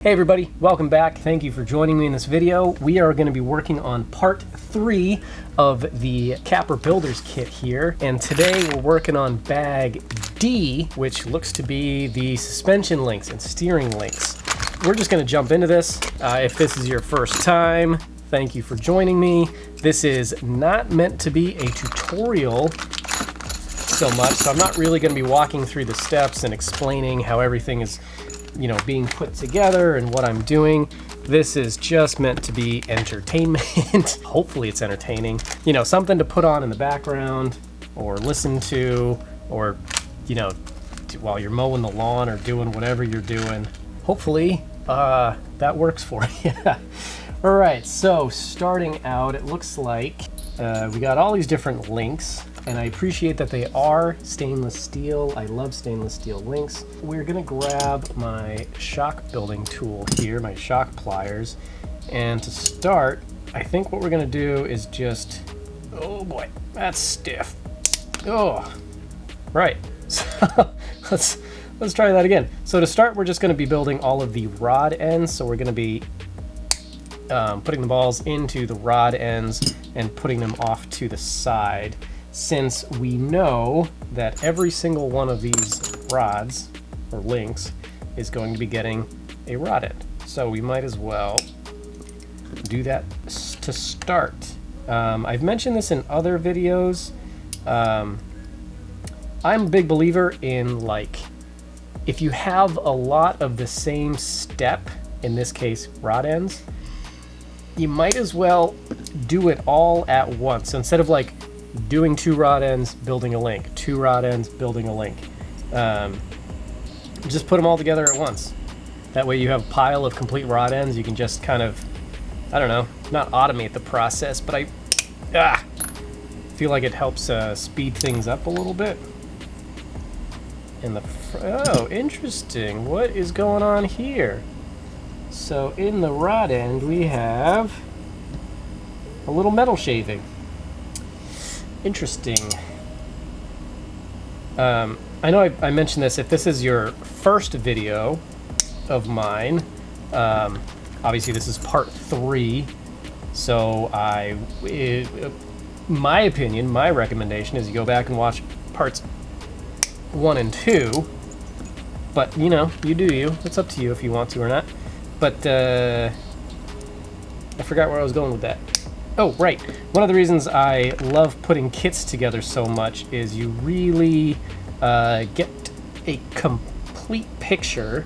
Hey everybody, welcome back. Thank you for joining me in this video. We are going to be working on part 3 of the SCapra Builders kit here, and today we're working on bag D, which looks to be the suspension links and steering links. We're just going to jump into this. If this is your first time, thank you for joining me. This is not meant to be a tutorial so much, so I'm not really going to be walking through the steps and explaining how everything is being put together and what I'm doing. This is just meant to be entertainment. Hopefully it's entertaining. Something to put on in the background or listen to, or, while you're mowing the lawn or doing whatever you're doing. Hopefully that works for you. All right, so starting out, it looks like we got all these different links, and I appreciate that they are stainless steel. I love stainless steel links. We're gonna grab my shock building tool here, my shock pliers, and to start, I think what we're gonna do is just, oh boy, that's stiff. Oh, right. So let's try that again. So to start, we're just gonna be building all of the rod ends. So we're gonna be putting the balls into the rod ends and putting them off to the side, since we know that every single one of these rods or links is going to be getting a rod end. So we might as well do that to start. I've mentioned this in other videos. I'm a big believer in, if you have a lot of the same step, in this case rod ends, you might as well do it all at once. So instead of doing 2 rod ends, building a link, 2 rod ends, building a link, just put them all together at once. That way you have a pile of complete rod ends. You can just kind of, I don't know, not automate the process, but I feel like it helps speed things up a little bit. Oh, interesting. What is going on here? So in the rod end, we have a little metal shaving. Interesting. I know I mentioned this. If this is your first video of mine, obviously this is part 3. So my opinion, my recommendation is you go back and watch parts 1 and 2. But you do you. It's up to you if you want to or not. But I forgot where I was going with that. Oh, right. One of the reasons I love putting kits together so much is you really get a complete picture.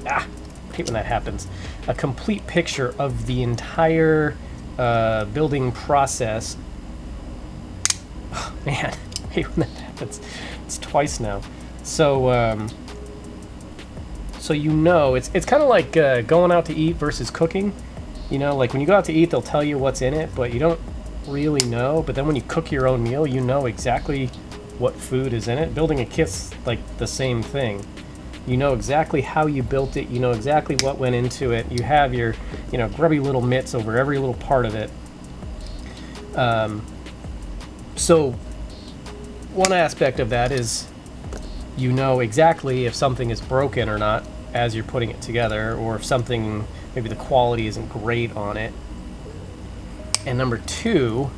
I hate when that happens. A complete picture of the entire building process. Oh, man, I hate when that happens. It's twice now. So, it's kind of like going out to eat versus cooking. When you go out to eat, they'll tell you what's in it, but you don't really know. But then when you cook your own meal, you know exactly what food is in it. Building a kit's like the same thing. You know exactly how you built it. You know exactly what went into it. You have your, grubby little mitts over every little part of it. So one aspect of that is you know exactly if something is broken or not as you're putting it together, or if something, maybe the quality isn't great on it. And number 2,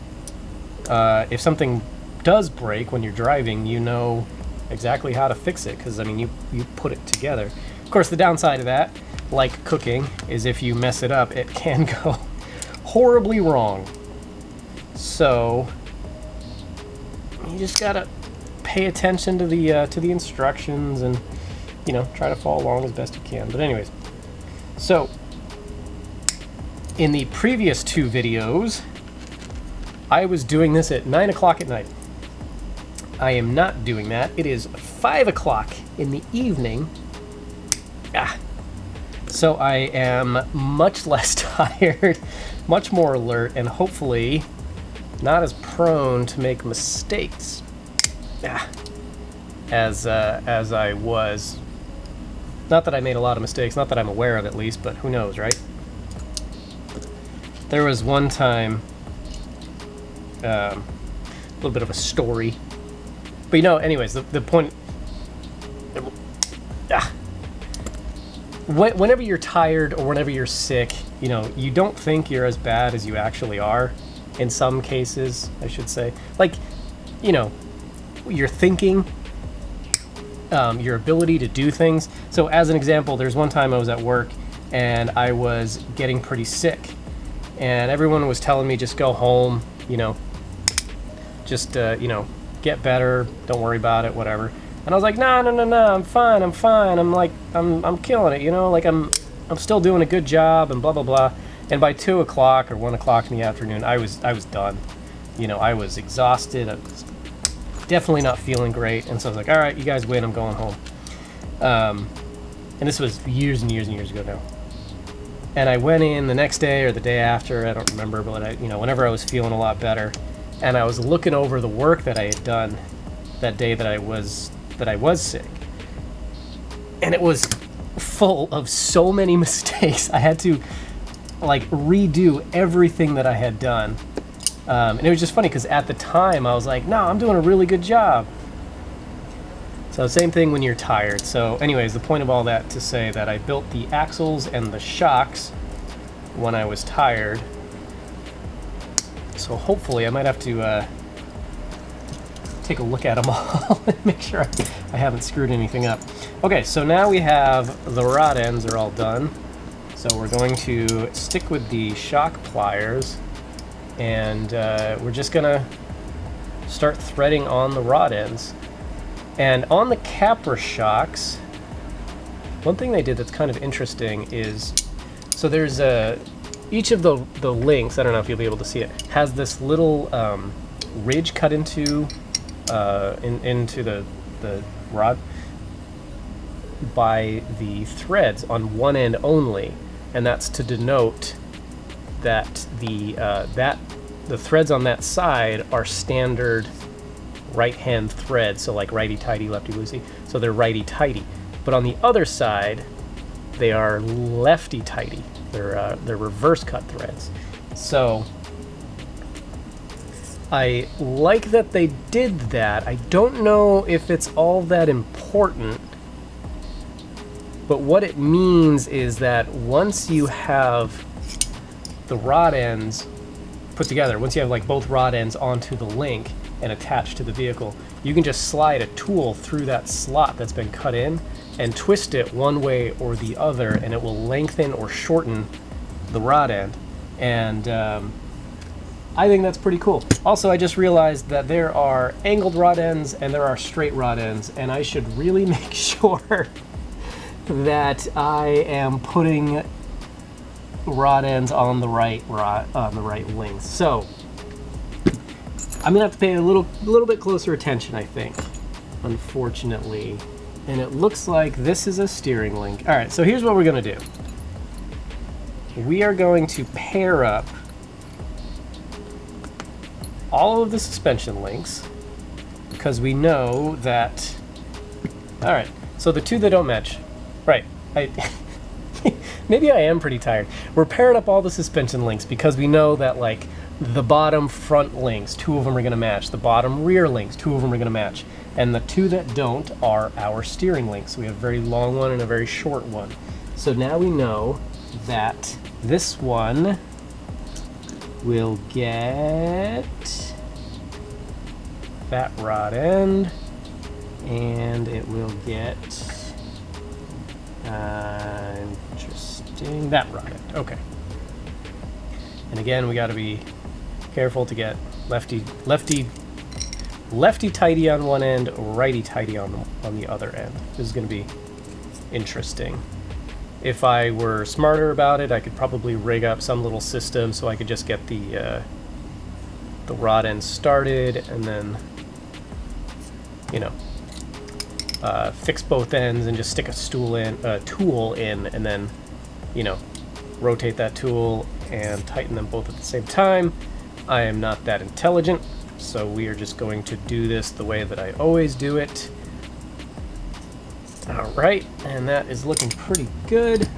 if something does break when you're driving, you know exactly how to fix it, because you put it together. Of course, the downside of that, like cooking, is if you mess it up, it can go horribly wrong. So you just gotta pay attention to the instructions and try to follow along as best you can. But anyways, so in the previous 2 videos, I was doing this at 9 o'clock at night. I am not doing that. It is 5 o'clock in the evening. So I am much less tired, much more alert, and hopefully not as prone to make mistakes as I was. Not that I made a lot of mistakes, not that I'm aware of at least, but who knows, right? There was one time, a little bit of a story, but anyways, the point, whenever you're tired or whenever you're sick, you know, you don't think you're as bad as you actually are. In some cases, I should say. Like, you know, your thinking, your ability to do things. So as an example, there's one time I was at work and I was getting pretty sick. And everyone was telling me, just go home, you know, just, you know, get better, don't worry about it, whatever. And I was like, no, I'm fine. I'm like, I'm killing it, you know, like I'm still doing a good job and blah, blah, blah. And by 2 o'clock or 1 o'clock in the afternoon, I was done. You know, I was exhausted. I was definitely not feeling great. And so I was like, all right, you guys win, I'm going home. And this was years and years and years ago now. And I went in the next day or the day after, I don't remember, but you know, whenever I was feeling a lot better, and I was looking over the work that I had done that day that I was sick, and it was full of so many mistakes. I had to like redo everything that I had done, and it was just funny because at the time I was like, no, I'm doing a really good job. So same thing when you're tired. So anyways, the point of all that to say that I built the axles and the shocks when I was tired. So hopefully I might have to take a look at them all and make sure I haven't screwed anything up. Okay, so now we have the rod ends are all done. So we're going to stick with the shock pliers, and we're just gonna start threading on the rod ends. And on the Capra shocks, one thing they did that's kind of interesting is, so there's each of the links, I don't know if you'll be able to see it, has this little ridge cut into the rod by the threads on one end only, and that's to denote that the threads on that side are standard right-hand threads, so like righty-tighty, lefty-loosey, so they're righty-tighty. But on the other side, they are lefty-tighty. They're reverse cut threads. So I like that they did that. I don't know if it's all that important, but what it means is that once you have the rod ends put together, once you have like both rod ends onto the link and attached to the vehicle, you can just slide a tool through that slot that's been cut in and twist it one way or the other, and it will lengthen or shorten the rod end. And I think that's pretty cool. Also, I just realized that there are angled rod ends and there are straight rod ends, and I should really make sure that I am putting rod ends on the right length. So I'm gonna have to pay a little bit closer attention, I think, unfortunately. And it looks like this is a steering link. All right, so here's what we're gonna do. We are going to pair up all of the suspension links because we know that, all right, so the two that don't match, right, maybe I am pretty tired. We're pairing up all the suspension links because we know that like the bottom front links, 2 of them are going to match. The bottom rear links, 2 of them are going to match. And the 2 that don't are our steering links. We have a very long one and a very short one. So now we know that this one will get that rod end, and it will get, interesting, that rod end. Okay. And again, we got to be careful to get lefty tighty on one end, righty tighty on the other end. This is going to be interesting. If I were smarter about it, I could probably rig up some little system so I could just get the rod end started and then, you know, fix both ends and just stick a tool in, and then, you know, rotate that tool and tighten them both at the same time. I am not that intelligent, so we are just going to do this the way that I always do it. All right, and that is looking pretty good.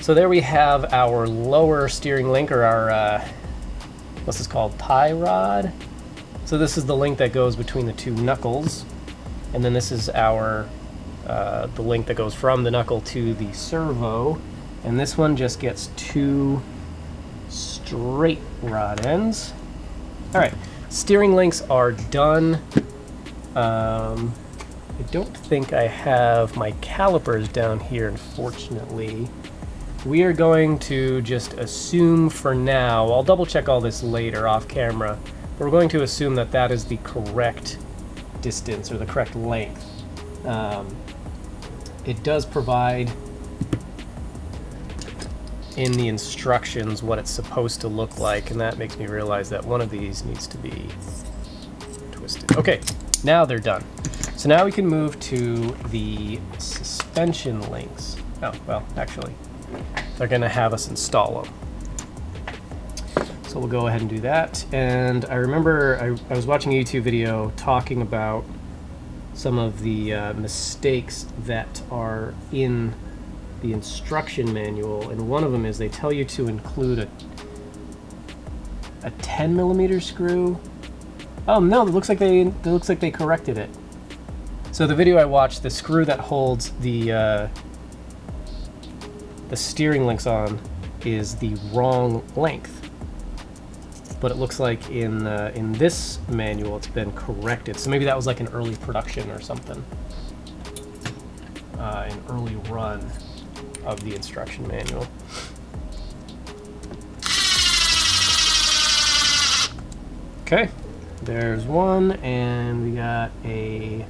So there we have our lower steering link, or our, what's this called, tie rod. So this is the link that goes between the 2 knuckles, and then this is our the link that goes from the knuckle to the servo, and this one just gets 2 straight rod ends. All right, steering links are done. I don't think I have my calipers down here, unfortunately. We are going to just assume for now, I'll double check all this later off camera, but we're going to assume that that is the correct distance or the correct length. It does provide in the instructions what it's supposed to look like, and that makes me realize that one of these needs to be twisted. Okay, now they're done. So now we can move to the suspension links. Oh, well, actually, they're gonna have us install them. So we'll go ahead and do that. And I remember I was watching a YouTube video talking about some of the mistakes that are in the instruction manual, and one of them is they tell you to include a 10mm screw. Oh no, it looks like they corrected it. So the video I watched, the screw that holds the steering links on is the wrong length, but it looks like in this manual it's been corrected. So maybe that was like an early production or something, an early run of the instruction manual. Okay, there's one, and we got a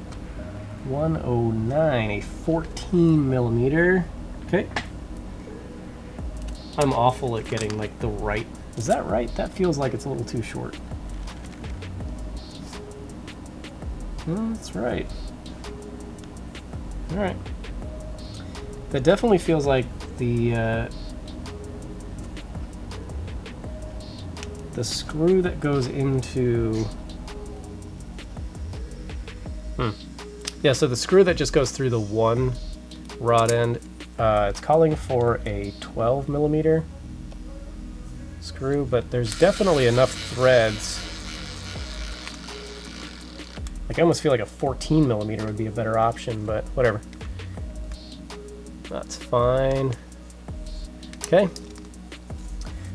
109, a 14mm. Okay. I'm awful at getting like the right. Is that right? That feels like it's a little too short. That's right. All right. That definitely feels like the screw that goes into. Yeah, so the screw that just goes through the one rod end, it's calling for a 12mm screw, but there's definitely enough threads. Like, I almost feel like a 14mm would be a better option, but whatever. That's fine. Okay.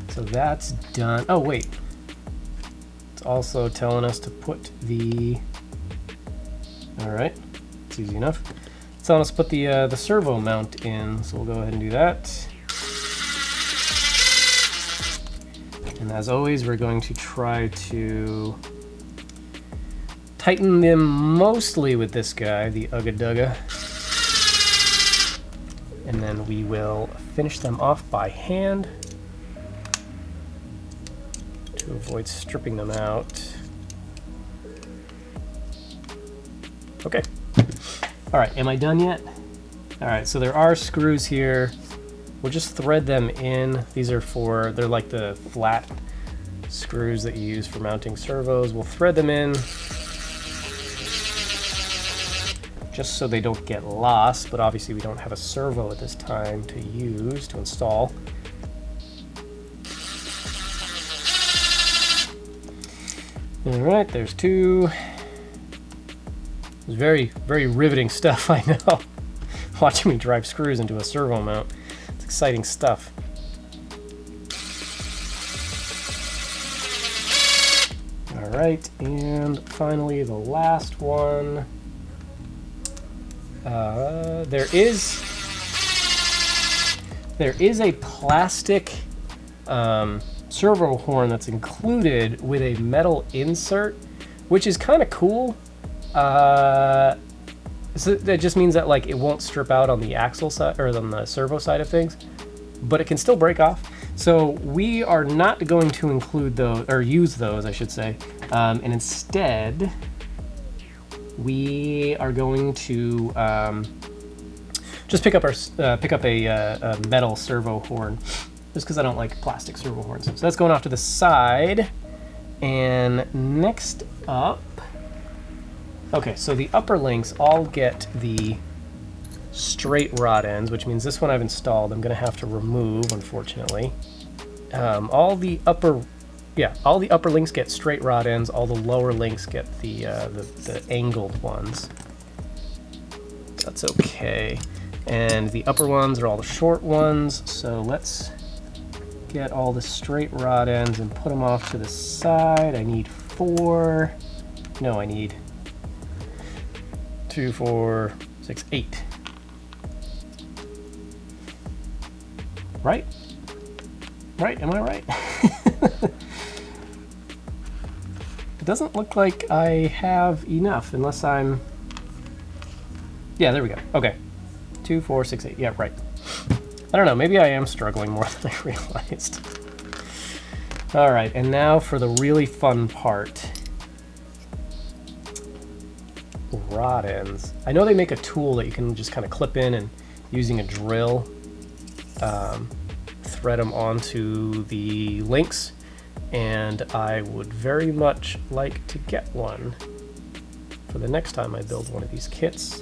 So that's done. Oh, wait. It's also telling us to put the... All right. It's easy enough. It's telling us to put the servo mount in, so we'll go ahead and do that. And as always, we're going to try to tighten them mostly with this guy, the Ugga Dugga. And then we will finish them off by hand to avoid stripping them out. Okay. All right, am I done yet? All right, so there are screws here. We'll just thread them in. These are they're like the flat screws that you use for mounting servos. We'll thread them in just so they don't get lost, but obviously we don't have a servo at this time to use, to install. All right, there's 2. It's very, very riveting stuff, I know. Watching me drive screws into a servo mount. It's exciting stuff. All right, and finally the last one. There is a plastic servo horn that's included with a metal insert, which is kind of cool. So that just means that like it won't strip out on the axle side or on the servo side of things, but it can still break off. So we are not going to include those, or use those, I should say, and instead we are going to just pick up a metal servo horn, just because I don't like plastic servo horns. So that's going off to the side. And next up, okay, so the upper links all get the straight rod ends, which means this one I've installed I'm going to have to remove, unfortunately. All the upper links get straight rod ends. All the lower links get the angled ones. That's okay. And the upper ones are all the short ones, so let's get all the straight rod ends and put them off to the side. I need 4. No, I need 2, 4, 6, 8. Right? Right? Am I right? It doesn't look like I have enough unless I'm... Yeah, there we go. Okay. 2, 4, 6, 8. Yeah, right. I don't know. Maybe I am struggling more than I realized. All right, and now for the really fun part. Rod ends. I know they make a tool that you can just kind of clip in and using a drill thread them onto the links, and I would very much like to get one for the next time I build one of these kits.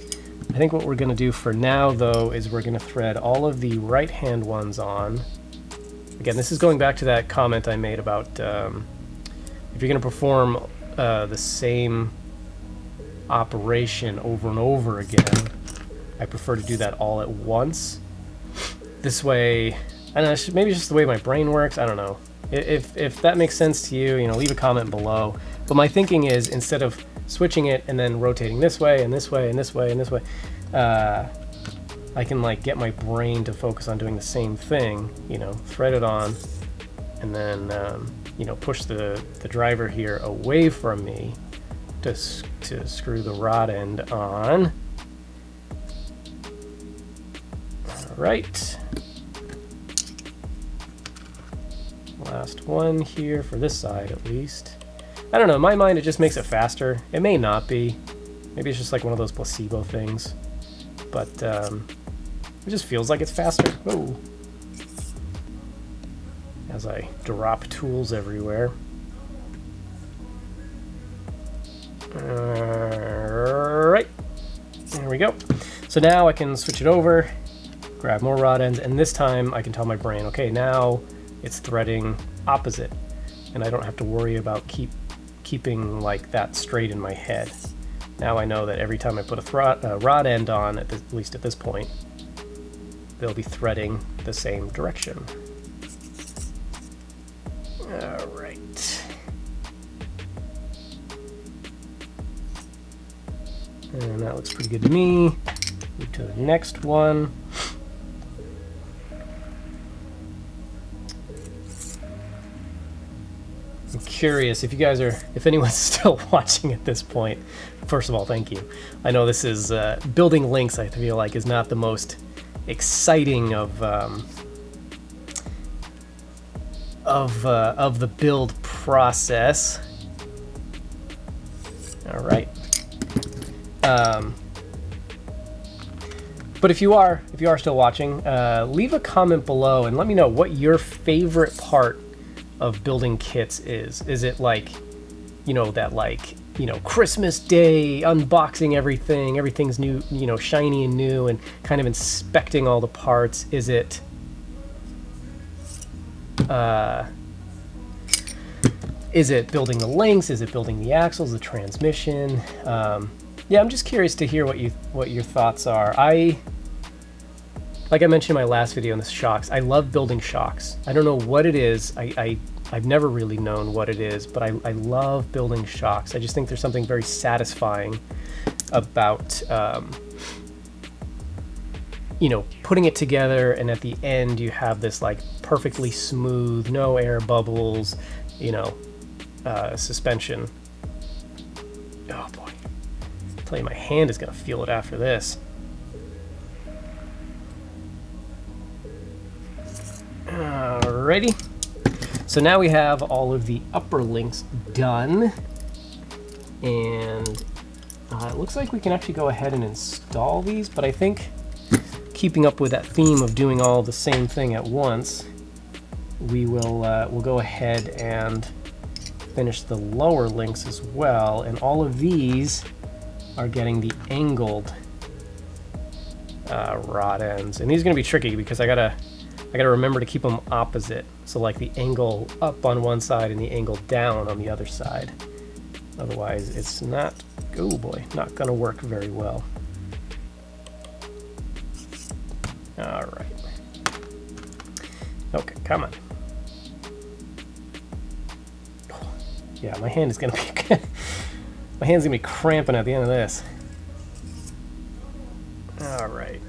I think what we're going to do for now, though, is we're going to thread all of the right-hand ones on. Again, this is going back to that comment I made about if you're going to perform the same operation over and over again, I prefer to do that all at once. This way, I don't know, maybe it's just the way my brain works, I don't know. If that makes sense to you, leave a comment below. But my thinking is, instead of switching it and then rotating this way and this way and this way and this way, I can like get my brain to focus on doing the same thing, thread it on, and then push the driver here away from me to screw the rod end on. All right. Last one here for this side, at least. I don't know, in my mind it just makes it faster. It may not be. Maybe it's just like one of those placebo things. But it just feels like it's faster. Whoa. As I drop tools everywhere. Alright. There we go. So now I can switch it over, grab more rod ends, and this time I can tell my brain, okay, now it's threading opposite, and I don't have to worry about keeping like that straight in my head. Now I know that every time I put a rod end on, at least at this point, they'll be threading the same direction. All right. And that looks pretty good to me. Move to the next one. I'm curious if you guys are, if anyone's still watching at this point. First of all, thank you. I know this is building links. I feel like is not the most exciting of the build process. All right. But if you are still watching, leave a comment below and let me know what your favorite part of building kits is. Is it like, Christmas Day, unboxing everything, everything's new, shiny and new, and kind of inspecting all the parts? Is it building the links? Is it building the axles, the transmission? Yeah, I'm just curious to hear what your thoughts are. Like I mentioned in my last video on the shocks, I love building shocks. I don't know what it is. I've never really known what it is, but I love building shocks. I just think there's something very satisfying about putting it together, and at the end you have this like perfectly smooth, no air bubbles, suspension. Oh boy. I tell you, my hand is gonna feel it after this. Alrighty. So now we have all of the upper links done, and it looks like we can actually go ahead and install these, but I think keeping up with that theme of doing all the same thing at once, we'll go ahead and finish the lower links as well, and all of these are getting the angled rod ends, and these are going to be tricky because I gotta remember to keep them opposite, so like the angle up on one side and the angle down on the other side. Otherwise it's not, oh boy, not gonna work very well. Okay, come on. Yeah, my hand is gonna be my hand's gonna be cramping at the end of this. All right.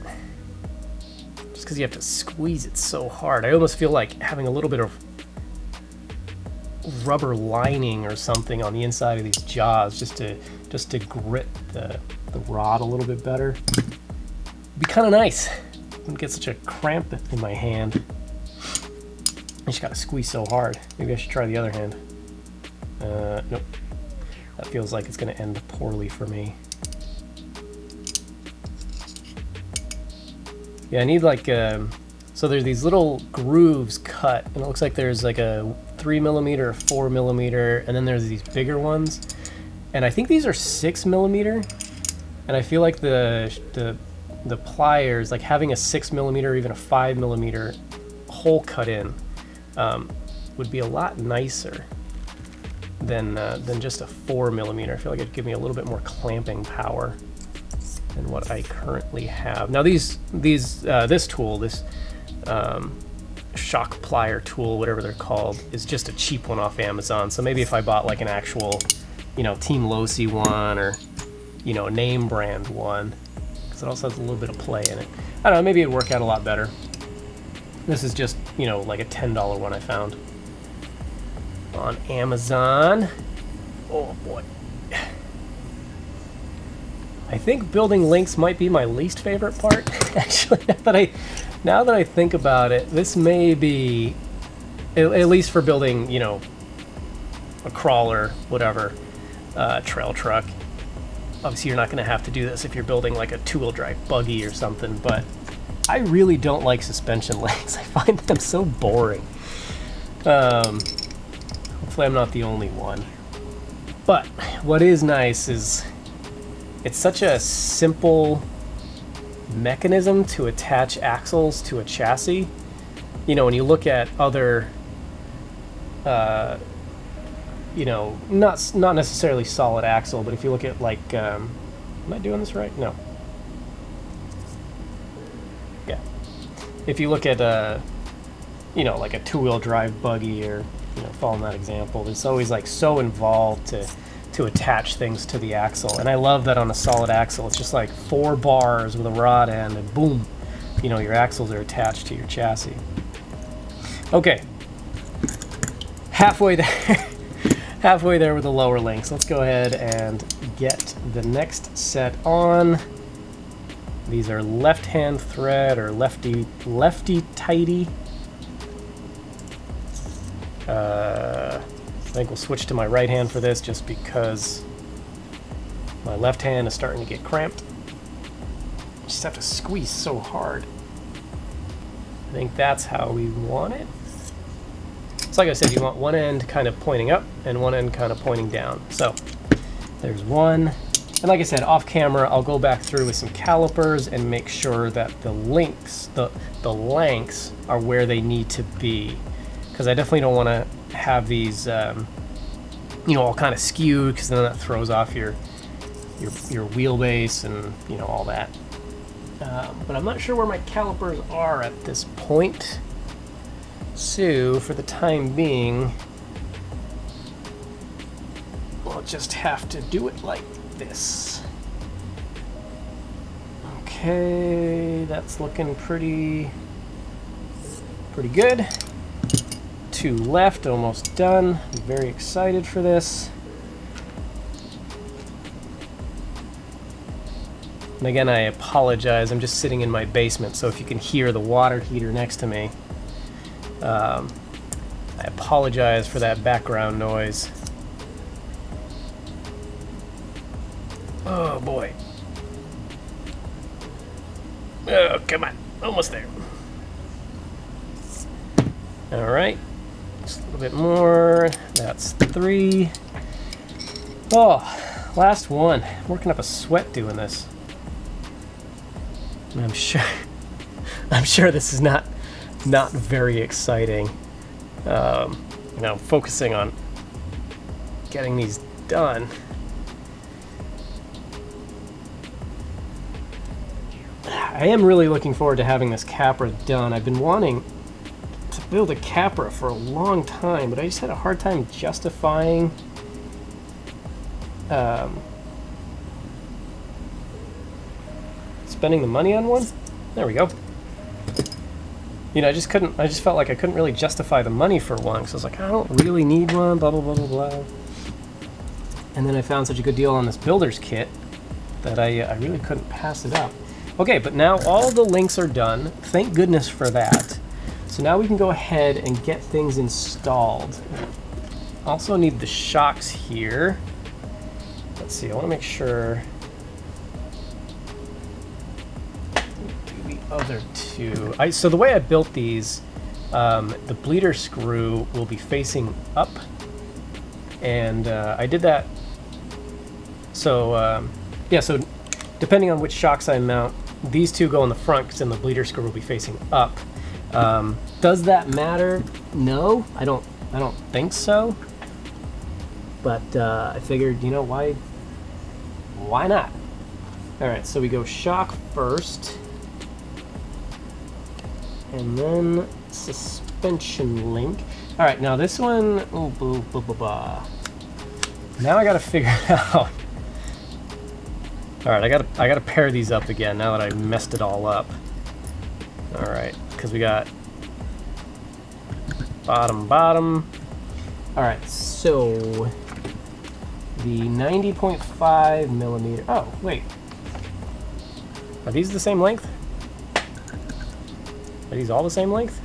Just because you have to squeeze it so hard, I almost feel like having a little bit of rubber lining or something on the inside of these jaws just to grip the rod a little bit better. It'd be kind of nice. I wouldn't get such a cramp in my hand. I just gotta squeeze so hard. Maybe I should try the other hand. Nope. That feels like it's gonna end poorly for me. Yeah, I need like, so there's these little grooves cut, and it looks like there's like a 3mm, a 4mm, and then there's these bigger ones. And I think these are 6mm, and I feel like the pliers, like having a 6mm or even a 5mm hole cut in, would be a lot nicer than just a 4mm. I feel like it'd give me a little bit more clamping power than what I currently have. Now this tool, this shock plier tool, whatever they're called, is just a cheap one off Amazon. So maybe if I bought like an actual, you know, Team Losi one, or, you know, name brand one, because it also has a little bit of play in it. I don't know, maybe it'd work out a lot better. This is just, you know, like a $10 one I found on Amazon. Oh boy. I think building links might be my least favorite part. Actually, now that I think about it, this may be, at least for building, you know, a crawler, whatever, trail truck. Obviously, you're not going to have to do this if you're building like a two-wheel drive buggy or something, but I really don't like suspension links. I find them so boring. Hopefully I'm not the only one. But what is nice is it's such a simple mechanism to attach axles to a chassis. You know, when you look at other, you know, not necessarily solid axle, but if you look at like, am I doing this right? No. Yeah. If you look at, you know, like a two-wheel drive buggy, or, you know, following that example, it's always like so involved to attach things to the axle. And I love that on a solid axle, it's just like 4 bars with a rod end, and boom, you know, your axles are attached to your chassis. Okay, halfway there. Halfway there with the lower links. Let's go ahead and get the next set on. These are left-hand thread, or lefty tighty. I think we'll switch to my right hand for this, just because my left hand is starting to get cramped. Just have to squeeze so hard. I think that's how we want it. So like I said, you want one end kind of pointing up and one end kind of pointing down. So there's one. And like I said, off camera, I'll go back through with some calipers and make sure that the links, the lengths are where they need to be. Because I definitely don't want to have these, you know, all kind of skewed, because then that throws off your wheelbase and, you know, all that. But I'm not sure where my calipers are at this point. So for the time being, we'll just have to do it like this. Okay, that's looking pretty good. 2 left, almost done. I'm very excited for this. And again, I apologize. I'm just sitting in my basement, so if you can hear the water heater next to me, I apologize for that background noise. Oh boy. Oh, come on. Almost there. All right. Just a little bit more. That's 3. Oh, last one. I'm working up a sweat doing this. And I'm sure this is not very exciting. You know, focusing on getting these done. I am really looking forward to having this Capra done. I've been wanting to build a Capra for a long time, but I just had a hard time justifying spending the money on one. There we go. You know, I just felt like I couldn't really justify the money for one, so I was like, I don't really need one, blah, blah, blah, blah, blah. And then I found such a good deal on this builder's kit that I really couldn't pass it up. Okay, but now all the links are done. Thank goodness for that. So now we can go ahead and get things installed. Also need the shocks here. Let's see, I want to make sure. Other two. So the way I built these, the bleeder screw will be facing up, and I did that. So yeah, so depending on which shocks I mount, these two go in the front, because then the bleeder screw will be facing up. Does that matter? No, I don't think so. But I figured, you know, why not? All right, so we go shock first. And then suspension link. All right, now this one, oh, blah, blah, blah, blah. Now I gotta figure it out. All right, I gotta pair these up again now that I messed it all up. All right, because we got bottom. All right, so the 90.5 millimeter. Oh, wait. Are these the same length? Are these all the same length?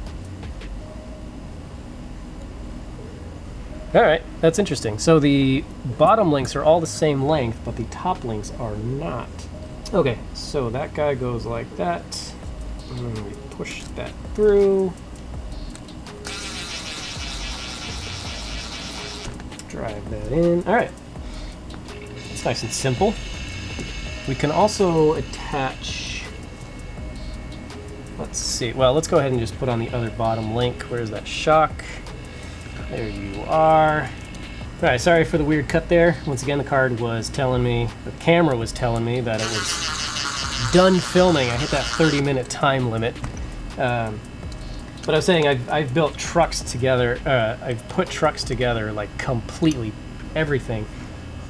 All right, that's interesting. So the bottom links are all the same length, but the top links are not. Okay, so that guy goes like that. And then we push that through. Drive that in. All right, it's nice and simple. We can also attach. Let's see. Well, let's go ahead and just put on the other bottom link. Where's that shock? There you are. All right, sorry for the weird cut there. Once again, the card was telling me, the camera was telling me that it was done filming. I hit that 30-minute time limit. But I was saying I've built trucks together. I've put trucks together, like completely everything,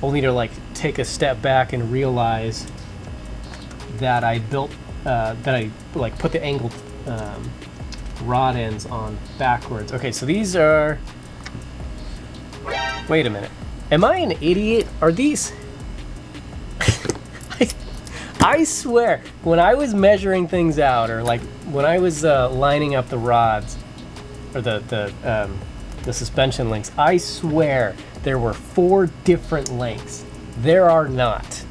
only to like take a step back and realize that I built that I like put the angled rod ends on backwards. Okay, so these are. Wait a minute. Am I an idiot? Are these? I swear, when I was measuring things out, or like when I was lining up the rods, or the suspension links, I swear there were 4 different lengths. There are not.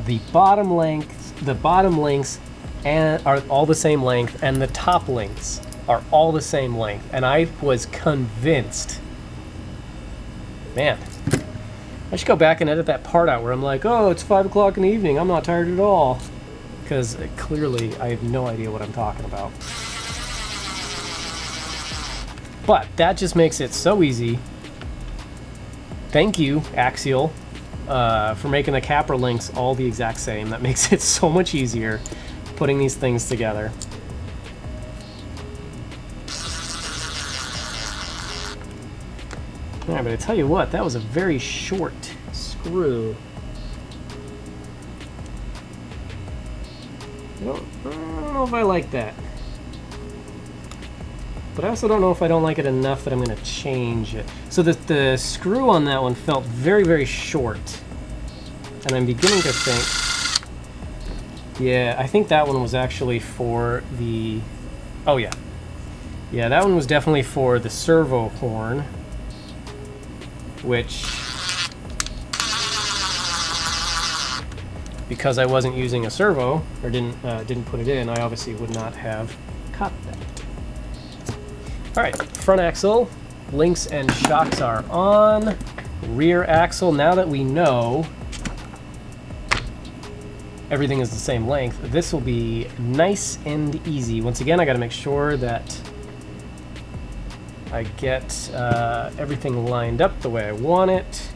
The bottom links and are all the same length, and the top links are all the same length. And I was convinced. Man, I should go back and edit that part out where I'm like, oh, it's 5 o'clock in the evening, I'm not tired at all. Because clearly I have no idea what I'm talking about. But that just makes it so easy. Thank you, Axial, for making the Capra links all the exact same. That makes it so much easier putting these things together. All right, but I tell you what, that was a very short screw. I don't know if I like that. But I also don't know if I don't like it enough that I'm going to change it. So the screw on that one felt very, very short. And I'm beginning to think, yeah, I think that one was actually for the, oh yeah. Yeah, that one was definitely for the servo horn, which, because I wasn't using a servo, or didn't put it in, I obviously would not have caught that. All right, front axle, links and shocks are on. Rear axle, now that we know everything is the same length, this will be nice and easy. Once again, I gotta make sure that I get everything lined up the way I want it,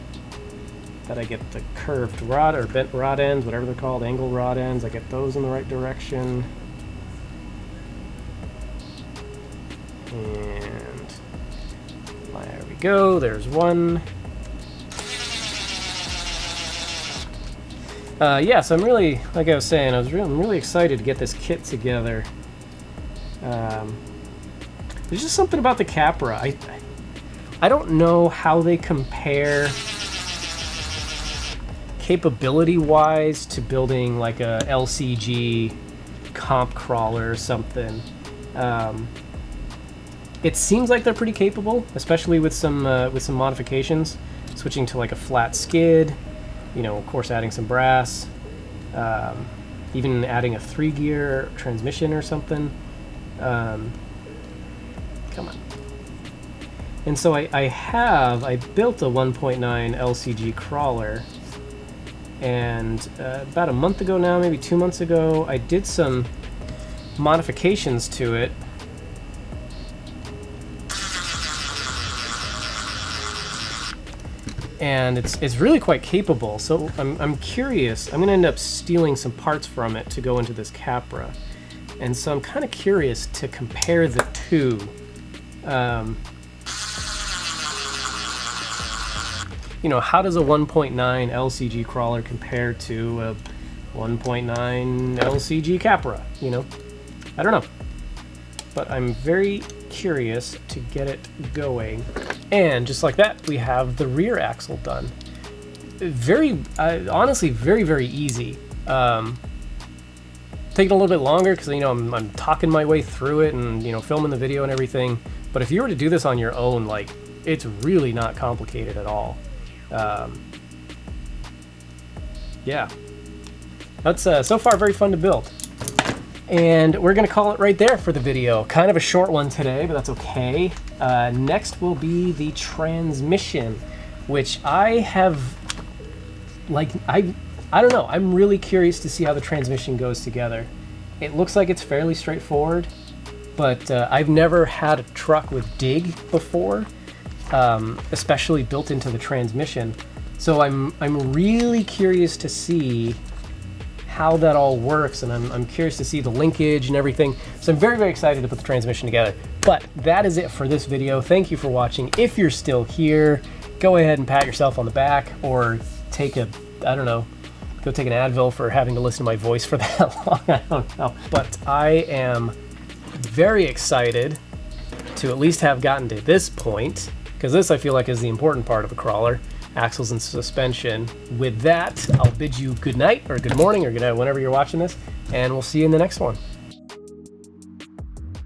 that I get the curved rod or bent rod ends, whatever they're called, angle rod ends, I get those in the right direction. And There we go, there's one. Yeah, so I'm really, like I was saying, I'm really excited to get this kit together. There's just something about the Capra. I don't know how they compare capability-wise to building like a LCG comp crawler or something. It seems like they're pretty capable, especially with some modifications, switching to like a flat skid. You know, of course, adding some brass, even adding a 3-gear transmission or something. Come on. And so I built a 1.9 LCG crawler, and about a month ago now, maybe 2 months ago, I did some modifications to it. And it's really quite capable, so I'm curious. I'm going to end up stealing some parts from it to go into this Capra, and so I'm kind of curious to compare the two. You know, how does a 1.9 LCG crawler compare to a 1.9 LCG Capra? You know, I don't know, but I'm very curious to get it going. And just like that, we have the rear axle done. Honestly, very, very easy. Taking a little bit longer because, you know, I'm talking my way through it and, you know, filming the video and everything. But if you were to do this on your own, like, it's really not complicated at all. Yeah. That's, so far, very fun to build. And we're going to call it right there for the video. Kind of a short one today, but that's okay. Next will be the transmission, which I have, like, I don't know. I'm really curious to see how the transmission goes together. It looks like it's fairly straightforward, but I've never had a truck with dig before, especially built into the transmission. So I'm really curious to see how that all works, and I'm curious to see the linkage and everything. So I'm very, very excited to put the transmission together. But that is it for this video. Thank you for watching. If you're still here, go ahead and pat yourself on the back, or take a, I don't know, go take an Advil for having to listen to my voice for that long. I don't know. But I am very excited to at least have gotten to this point, because this I feel like is the important part of a crawler. Axles and suspension. With that, I'll bid you good night, or good morning, or good night whenever you're watching this, and we'll see you in the next one.